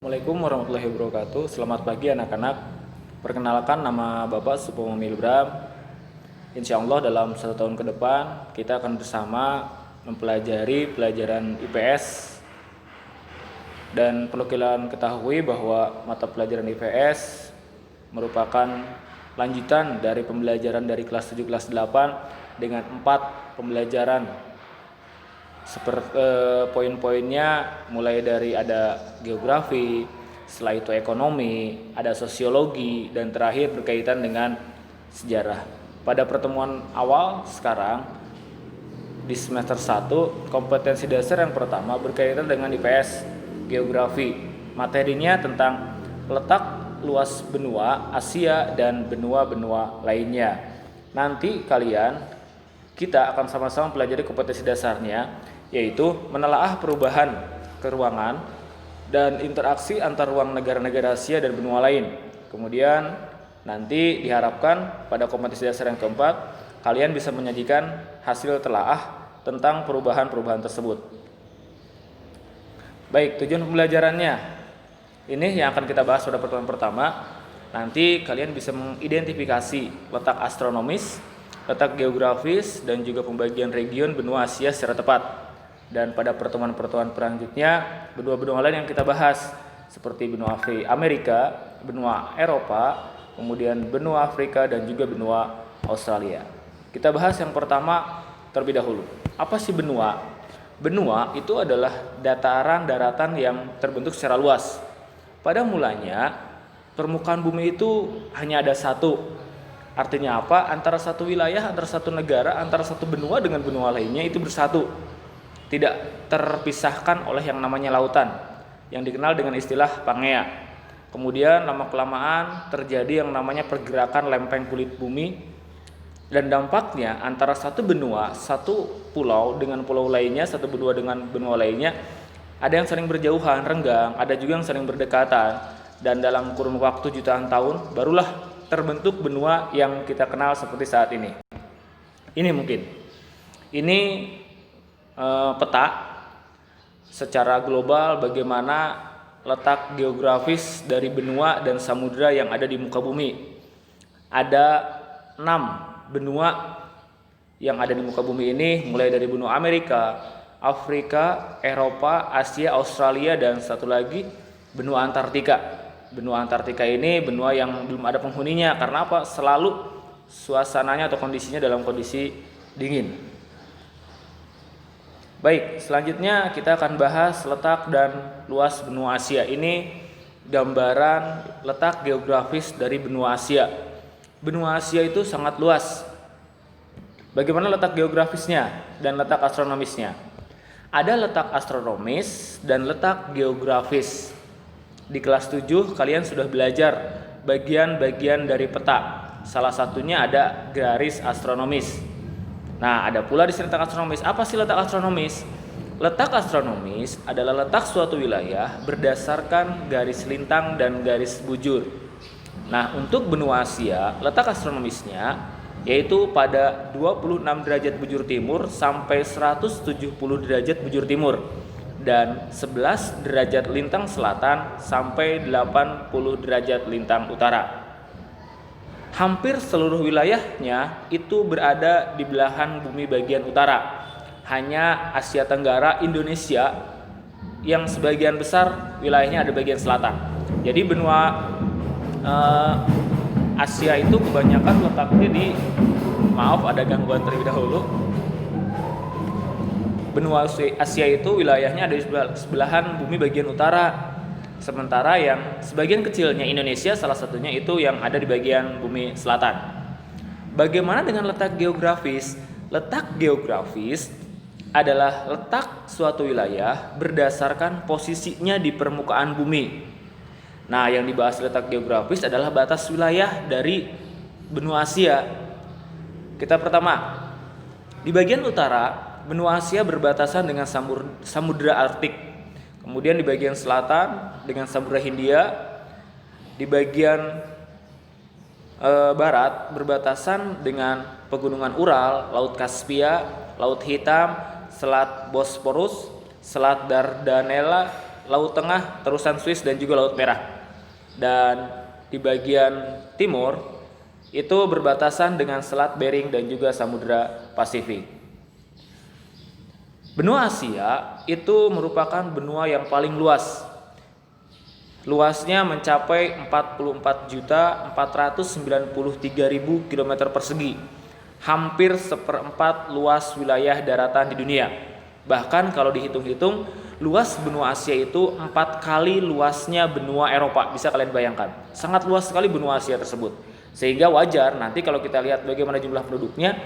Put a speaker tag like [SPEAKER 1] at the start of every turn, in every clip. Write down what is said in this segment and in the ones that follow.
[SPEAKER 1] Assalamualaikum warahmatullahi wabarakatuh. Selamat pagi anak-anak. Perkenalkan, nama Bapak Supomo Milbram. Insya Allah dalam 1 tahun ke depan kita akan bersama mempelajari pelajaran IPS. Dan perlu kalian ketahui bahwa mata pelajaran IPS merupakan lanjutan dari pembelajaran dari kelas 7 kelas 8 dengan 4 pembelajaran. Poin-poinnya mulai dari ada geografi, setelah itu ekonomi, ada sosiologi, dan terakhir berkaitan dengan sejarah. Pada pertemuan awal sekarang di semester 1, kompetensi dasar yang pertama berkaitan dengan IPS geografi. Materinya tentang letak luas benua Asia dan benua-benua lainnya. Nanti kita akan sama-sama pelajari kompetensi dasarnya, yaitu menelaah perubahan keruangan dan interaksi antar ruang negara-negara Asia dan benua lain. Kemudian nanti diharapkan pada kompetensi dasar yang keempat kalian bisa menyajikan hasil telaah tentang perubahan-perubahan tersebut. Baik, tujuan pembelajarannya ini yang akan kita bahas pada pertemuan pertama. Nanti kalian bisa mengidentifikasi letak astronomis, letak geografis, dan juga pembagian region benua Asia secara tepat. Dan pada pertemuan-pertemuan selanjutnya, benua-benua lain yang kita bahas seperti benua Amerika, benua Eropa, kemudian benua Afrika, dan juga benua Australia. Kita bahas yang pertama terlebih dahulu. Apa sih benua? Benua itu adalah dataran daratan yang terbentuk secara luas. Pada mulanya, permukaan bumi itu hanya ada satu. Artinya apa? Antara satu wilayah, antara satu negara, antara satu benua dengan benua lainnya itu bersatu. Tidak terpisahkan oleh yang namanya lautan, yang dikenal dengan istilah Pangea. Kemudian lama-kelamaan terjadi yang namanya pergerakan lempeng kulit bumi, dan dampaknya antara satu benua, satu pulau dengan pulau lainnya, satu benua dengan benua lainnya, ada yang sering berjauhan, renggang, ada juga yang sering berdekatan, dan dalam kurun waktu jutaan tahun barulah terbentuk benua yang kita kenal seperti saat ini. Ini mungkin. Ini peta secara global bagaimana letak geografis dari benua dan samudra yang ada di muka bumi. Ada 6 benua yang ada di muka bumi ini, mulai dari benua Amerika, Afrika, Eropa, Asia, Australia, dan satu lagi benua Antartika. Benua Antartika ini benua yang belum ada penghuninya. Karena apa? Selalu suasananya atau kondisinya dalam kondisi dingin. Baik, selanjutnya kita akan bahas letak dan luas benua Asia. Ini gambaran letak geografis dari benua Asia. Benua Asia itu sangat luas. Bagaimana letak geografisnya dan letak astronomisnya? Ada letak astronomis dan letak geografis. Di kelas 7 kalian sudah belajar bagian-bagian dari peta. Salah satunya ada garis astronomis. Nah, ada pula di sini letak astronomis. Apa sih letak astronomis? Letak astronomis adalah letak suatu wilayah berdasarkan garis lintang dan garis bujur. Nah, untuk benua Asia, letak astronomisnya yaitu pada 26 derajat bujur timur sampai 170 derajat bujur timur, dan 11 derajat lintang selatan sampai 80 derajat lintang utara. Hampir seluruh wilayahnya itu berada di belahan bumi bagian utara. Hanya Asia Tenggara, Indonesia yang sebagian besar wilayahnya ada bagian selatan. Jadi benua Asia itu kebanyakan letaknya di, maaf ada gangguan terlebih dahulu. Benua Asia itu wilayahnya ada di sebelahan bumi bagian utara. Sementara yang sebagian kecilnya Indonesia salah satunya itu yang ada di bagian bumi selatan. Bagaimana dengan letak geografis? Letak geografis adalah letak suatu wilayah berdasarkan posisinya di permukaan bumi. Nah, yang dibahas letak geografis adalah batas wilayah dari benua Asia. Kita pertama, di bagian utara, benua Asia berbatasan dengan Samudra Arktik. Kemudian di bagian selatan dengan Samudra Hindia, di bagian barat berbatasan dengan Pegunungan Ural, Laut Kaspia, Laut Hitam, Selat Bosporus, Selat Dardanella, Laut Tengah, terusan Swiss dan juga Laut Merah. Dan di bagian timur itu berbatasan dengan Selat Bering dan juga Samudra Pasifik. Benua Asia itu merupakan benua yang paling luas. Luasnya mencapai 44.493.000 km persegi, hampir seperempat luas wilayah daratan di dunia. Bahkan kalau dihitung-hitung, luas benua Asia itu 4 kali luasnya benua Eropa. Bisa kalian bayangkan, sangat luas sekali benua Asia tersebut. Sehingga wajar nanti kalau kita lihat bagaimana jumlah penduduknya,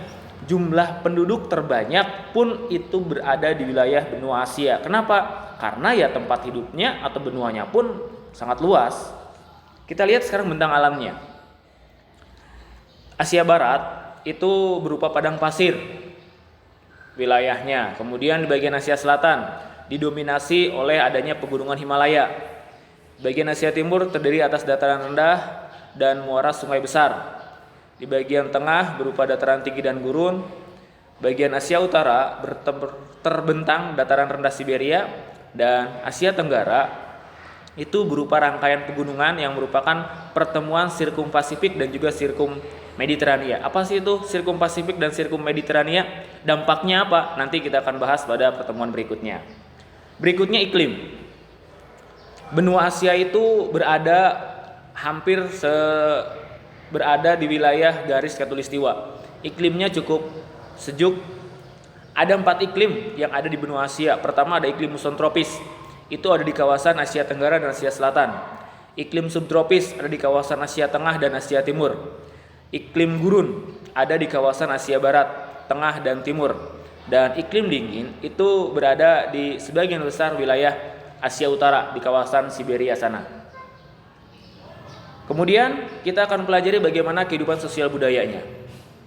[SPEAKER 1] jumlah penduduk terbanyak pun itu berada di wilayah benua Asia. Kenapa? Karena ya tempat hidupnya atau benuanya pun sangat luas. Kita lihat sekarang bentang alamnya. Asia Barat itu berupa padang pasir wilayahnya. Kemudian di bagian Asia Selatan didominasi oleh adanya pegunungan Himalaya. Bagian Asia Timur terdiri atas dataran rendah dan muara sungai besar. Di bagian tengah berupa dataran tinggi dan gurun. Bagian Asia Utara terbentang dataran rendah Siberia, dan Asia Tenggara itu berupa rangkaian pegunungan yang merupakan pertemuan Sirkum Pasifik dan juga Sirkum Mediterania. Apa sih itu Sirkum Pasifik dan Sirkum Mediterania? Dampaknya apa? Nanti kita akan bahas pada pertemuan berikutnya. Berikutnya iklim. Benua Asia itu berada di wilayah garis khatulistiwa. Iklimnya cukup sejuk. Ada 4 iklim yang ada di benua Asia. Pertama ada iklim muson tropis. Itu ada di kawasan Asia Tenggara dan Asia Selatan. Iklim subtropis ada di kawasan Asia Tengah dan Asia Timur. Iklim gurun ada di kawasan Asia Barat, Tengah dan Timur. Dan iklim dingin itu berada di sebagian besar wilayah Asia Utara di kawasan Siberia sana. Kemudian kita akan pelajari bagaimana kehidupan sosial budayanya.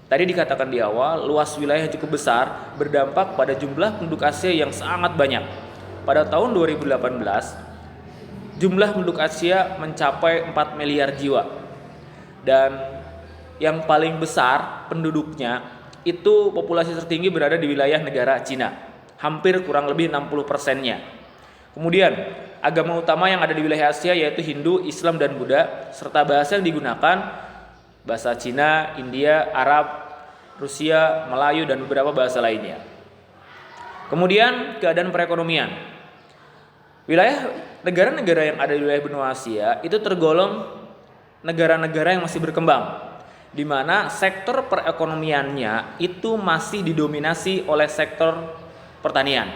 [SPEAKER 1] Tadi dikatakan di awal, luas wilayah yang cukup besar berdampak pada jumlah penduduk Asia yang sangat banyak. Pada tahun 2018, jumlah penduduk Asia mencapai 4 miliar jiwa. Dan yang paling besar penduduknya itu populasi tertinggi berada di wilayah negara Cina. Hampir kurang lebih 60%-nya. Kemudian, agama utama yang ada di wilayah Asia yaitu Hindu, Islam, dan Buddha. Serta bahasa yang digunakan, bahasa Cina, India, Arab, Rusia, Melayu, dan beberapa bahasa lainnya. Kemudian, keadaan perekonomian. Wilayah negara-negara yang ada di wilayah benua Asia itu tergolong negara-negara yang masih berkembang, di mana sektor perekonomiannya itu masih didominasi oleh sektor pertanian.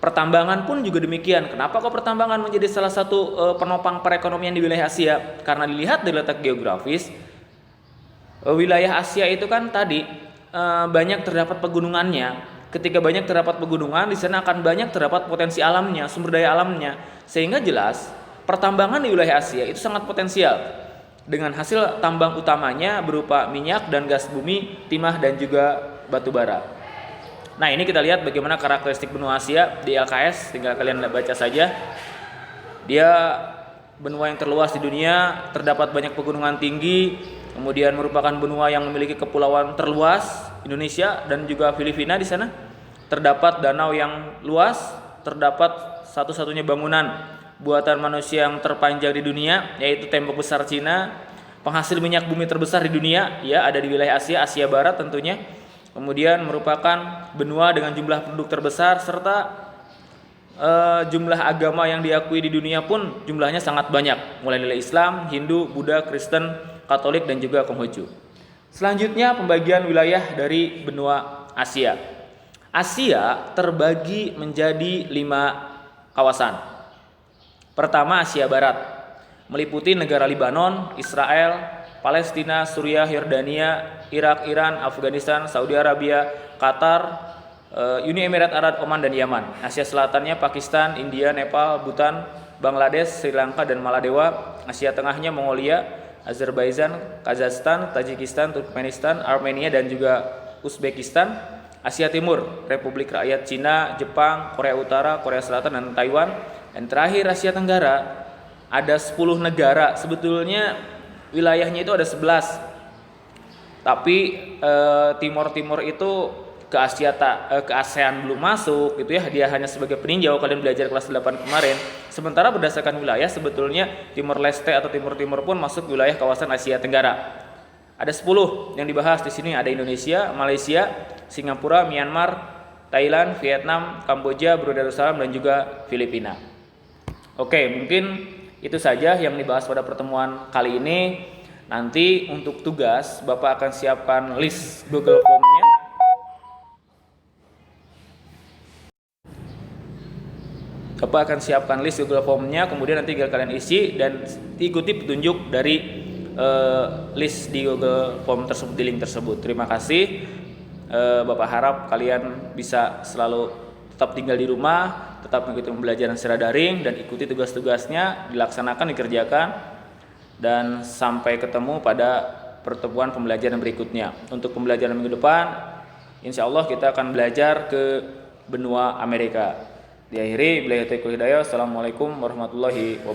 [SPEAKER 1] Pertambangan pun juga demikian. Kenapa kok pertambangan menjadi salah satu penopang perekonomian di wilayah Asia? Karena dilihat dari letak geografis, wilayah Asia itu kan tadi banyak terdapat pegunungannya. Ketika banyak terdapat pegunungan, di sana akan banyak terdapat potensi alamnya, sumber daya alamnya. Sehingga jelas pertambangan di wilayah Asia itu sangat potensial. Dengan hasil tambang utamanya berupa minyak dan gas bumi, timah dan juga batu bara. Nah, ini kita lihat bagaimana karakteristik benua Asia di LKS, tinggal kalian baca saja. Dia benua yang terluas di dunia, terdapat banyak pegunungan tinggi, kemudian merupakan benua yang memiliki kepulauan terluas, Indonesia dan juga Filipina di sana. Terdapat danau yang luas, terdapat satu-satunya bangunan buatan manusia yang terpanjang di dunia, yaitu tembok besar Cina. Penghasil minyak bumi terbesar di dunia, ya, ada di wilayah Asia, Asia Barat tentunya. Kemudian merupakan benua dengan jumlah penduduk terbesar, serta jumlah agama yang diakui di dunia pun jumlahnya sangat banyak, mulai dari Islam, Hindu, Buddha, Kristen, Katolik, dan juga Konghucu. Selanjutnya pembagian wilayah dari benua Asia. Asia terbagi menjadi 5 kawasan. Pertama, Asia Barat, meliputi negara Lebanon, Israel, Palestina, Suriah, Yordania, Irak, Iran, Afghanistan, Saudi Arabia, Qatar, Uni Emirat Arab, Oman, dan Yaman. Asia Selatannya Pakistan, India, Nepal, Bhutan, Bangladesh, Sri Lanka, dan Maladewa. Asia Tengahnya Mongolia, Azerbaijan, Kazakhstan, Tajikistan, Turkmenistan, Armenia, dan juga Uzbekistan. Asia Timur, Republik Rakyat Cina, Jepang, Korea Utara, Korea Selatan, dan Taiwan. Dan terakhir Asia Tenggara, ada 10 negara. Sebetulnya wilayahnya itu ada 11. Tapi Timur-Timur itu ke ke ASEAN belum masuk gitu ya, dia hanya sebagai peninjau, kalian belajar kelas 8 kemarin. Sementara berdasarkan wilayah sebetulnya Timor Leste atau Timur Timur pun masuk wilayah kawasan Asia Tenggara. Ada 10 yang dibahas di sini, ada Indonesia, Malaysia, Singapura, Myanmar, Thailand, Vietnam, Kamboja, Brunei Darussalam, dan juga Filipina. Oke, mungkin itu saja yang dibahas pada pertemuan kali ini. Nanti untuk tugas Bapak akan siapkan list Google Form-nya. Bapak akan siapkan list Google Form-nya, kemudian nanti kalian isi dan ikuti petunjuk dari list di Google Form tersebut, di link tersebut. Terima kasih. Bapak harap kalian bisa selalu tetap tinggal di rumah, tetap mengikuti pembelajaran secara daring dan ikuti tugas-tugasnya, dilaksanakan, dikerjakan, dan sampai ketemu pada pertemuan pembelajaran berikutnya. Untuk pembelajaran minggu depan, insya Allah kita akan belajar ke benua Amerika. Diakhiri, billahi taufiq wal hidayah. Assalamualaikum warahmatullahi wabarakatuh.